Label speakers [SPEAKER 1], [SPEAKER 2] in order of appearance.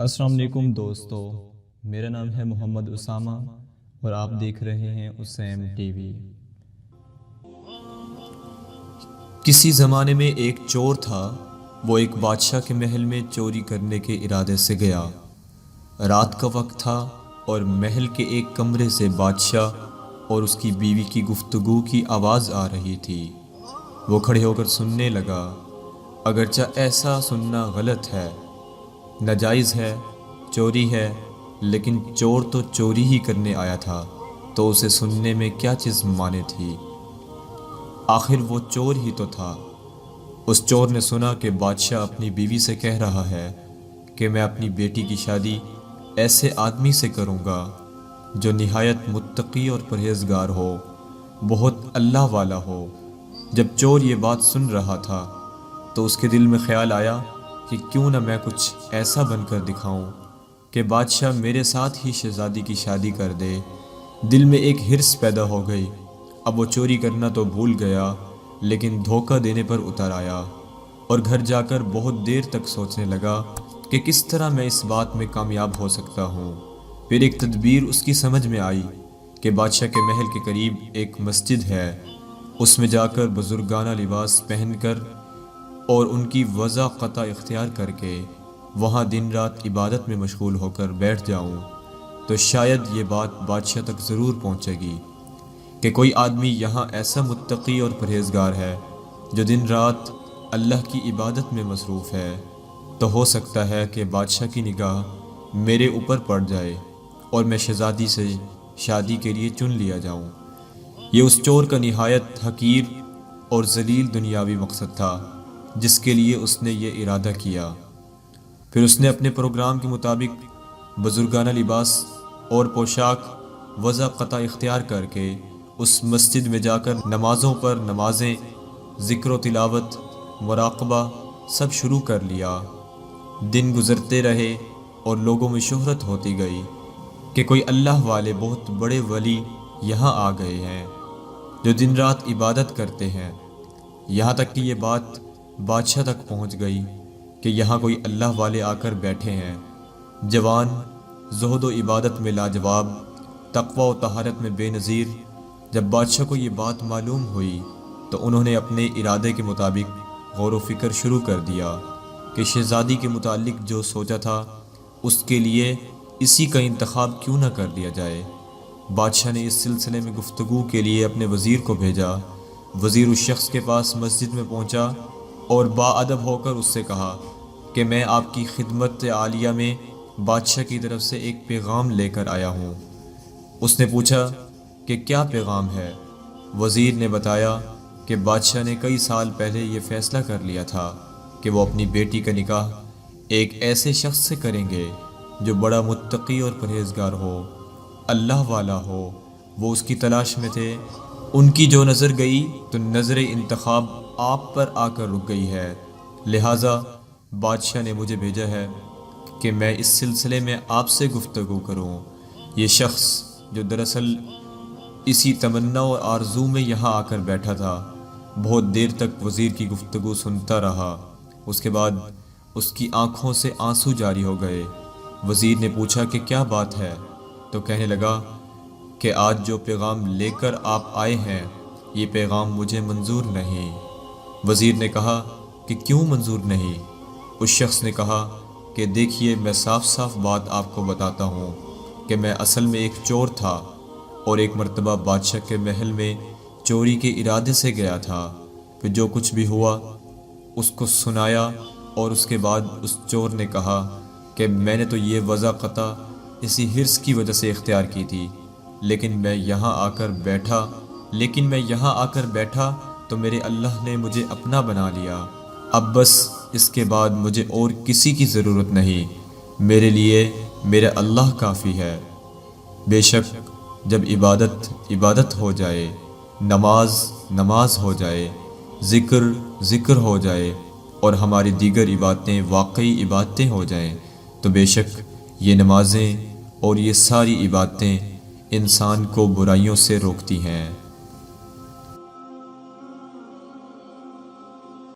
[SPEAKER 1] السلام علیکم دوستو، میرا نام ہے محمد اسامہ اور آپ دیکھ رہے ہیں اسیم ٹی وی۔
[SPEAKER 2] کسی زمانے میں ایک چور تھا۔ وہ ایک بادشاہ کے محل میں چوری کرنے کے ارادے سے گیا۔ رات کا وقت تھا اور محل کے ایک کمرے سے بادشاہ اور اس کی بیوی کی گفتگو کی آواز آ رہی تھی۔ وہ کھڑے ہو کر سننے لگا۔ اگرچہ ایسا سننا غلط ہے، ناجائز ہے، چوری ہے، لیکن چور تو چوری ہی کرنے آیا تھا، تو اسے سننے میں کیا چیز مانے تھی؟ آخر وہ چور ہی تو تھا۔ اس چور نے سنا کہ بادشاہ اپنی بیوی سے کہہ رہا ہے کہ میں اپنی بیٹی کی شادی ایسے آدمی سے کروں گا جو نہایت متقی اور پرہیزگار ہو، بہت اللہ والا ہو۔ جب چور یہ بات سن رہا تھا تو اس کے دل میں خیال آیا کہ کیوں نہ میں کچھ ایسا بن کر دکھاؤں کہ بادشاہ میرے ساتھ ہی شہزادی کی شادی کر دے۔ دل میں ایک حرص پیدا ہو گئی۔ اب وہ چوری کرنا تو بھول گیا، لیکن دھوکہ دینے پر اتر آیا اور گھر جا کر بہت دیر تک سوچنے لگا کہ کس طرح میں اس بات میں کامیاب ہو سکتا ہوں۔ پھر ایک تدبیر اس کی سمجھ میں آئی کہ بادشاہ کے محل کے قریب ایک مسجد ہے، اس میں جا کر بزرگانہ لباس پہن کر اور ان کی وضع قطع اختیار کر کے وہاں دن رات عبادت میں مشغول ہو کر بیٹھ جاؤں تو شاید یہ بات بادشاہ تک ضرور پہنچے گی کہ کوئی آدمی یہاں ایسا متقی اور پرہیزگار ہے جو دن رات اللہ کی عبادت میں مصروف ہے، تو ہو سکتا ہے کہ بادشاہ کی نگاہ میرے اوپر پڑ جائے اور میں شہزادی سے شادی کے لیے چن لیا جاؤں۔ یہ اس چور کا نہایت حقیر اور ذلیل دنیاوی مقصد تھا جس کے لیے اس نے یہ ارادہ کیا۔ پھر اس نے اپنے پروگرام کے مطابق بزرگانہ لباس اور پوشاک وضع قطع اختیار کر کے اس مسجد میں جا کر نمازوں پر نمازیں، ذکر و تلاوت، مراقبہ سب شروع کر لیا۔ دن گزرتے رہے اور لوگوں میں شہرت ہوتی گئی کہ کوئی اللہ والے بہت بڑے ولی یہاں آ گئے ہیں جو دن رات عبادت کرتے ہیں۔ یہاں تک کہ یہ بات بادشاہ تک پہنچ گئی کہ یہاں کوئی اللہ والے آ کر بیٹھے ہیں، جوان، زہد و عبادت میں لاجواب، تقوی و طہارت میں بے نظیر۔ جب بادشاہ کو یہ بات معلوم ہوئی تو انہوں نے اپنے ارادے کے مطابق غور و فکر شروع کر دیا کہ شہزادی کے متعلق جو سوچا تھا اس کے لیے اسی کا انتخاب کیوں نہ کر لیا جائے۔ بادشاہ نے اس سلسلے میں گفتگو کے لیے اپنے وزیر کو بھیجا۔ وزیر اس شخص کے پاس مسجد میں پہنچا اور باادب ہو کر اس سے کہا کہ میں آپ کی خدمت عالیہ میں بادشاہ کی طرف سے ایک پیغام لے کر آیا ہوں۔ اس نے پوچھا کہ کیا پیغام ہے؟ وزیر نے بتایا کہ بادشاہ نے کئی سال پہلے یہ فیصلہ کر لیا تھا کہ وہ اپنی بیٹی کا نکاح ایک ایسے شخص سے کریں گے جو بڑا متقی اور پرہیزگار ہو، اللہ والا ہو۔ وہ اس کی تلاش میں تھے۔ ان کی جو نظر گئی تو نظر انتخاب آپ پر آ کر رک گئی ہے، لہٰذا بادشاہ نے مجھے بھیجا ہے کہ میں اس سلسلے میں آپ سے گفتگو کروں۔ یہ شخص جو دراصل اسی تمنا اور آرزو میں یہاں آ کر بیٹھا تھا، بہت دیر تک وزیر کی گفتگو سنتا رہا۔ اس کے بعد اس کی آنکھوں سے آنسو جاری ہو گئے۔ وزیر نے پوچھا کہ کیا بات ہے؟ تو کہنے لگا کہ آج جو پیغام لے کر آپ آئے ہیں یہ پیغام مجھے منظور نہیں۔ وزیر نے کہا کہ کیوں منظور نہیں؟ اس شخص نے کہا کہ دیکھیے، میں صاف صاف بات آپ کو بتاتا ہوں کہ میں اصل میں ایک چور تھا اور ایک مرتبہ بادشاہ کے محل میں چوری کے ارادے سے گیا تھا۔ پھر جو کچھ بھی ہوا اس کو سنایا اور اس کے بعد اس چور نے کہا کہ میں نے تو یہ وضع قطع اسی حرص کی وجہ سے اختیار کی تھی، لیکن میں یہاں آ کر بیٹھا تو میرے اللہ نے مجھے اپنا بنا لیا۔ اب بس اس کے بعد مجھے اور کسی کی ضرورت نہیں، میرے لیے میرا اللہ کافی ہے۔ بے شک جب عبادت ہو جائے، نماز ہو جائے، ذکر ہو جائے اور ہماری دیگر عبادتیں واقعی عبادتیں ہو جائیں تو بے شک یہ نمازیں اور یہ ساری عبادتیں انسان کو برائیوں سے روکتی ہیں۔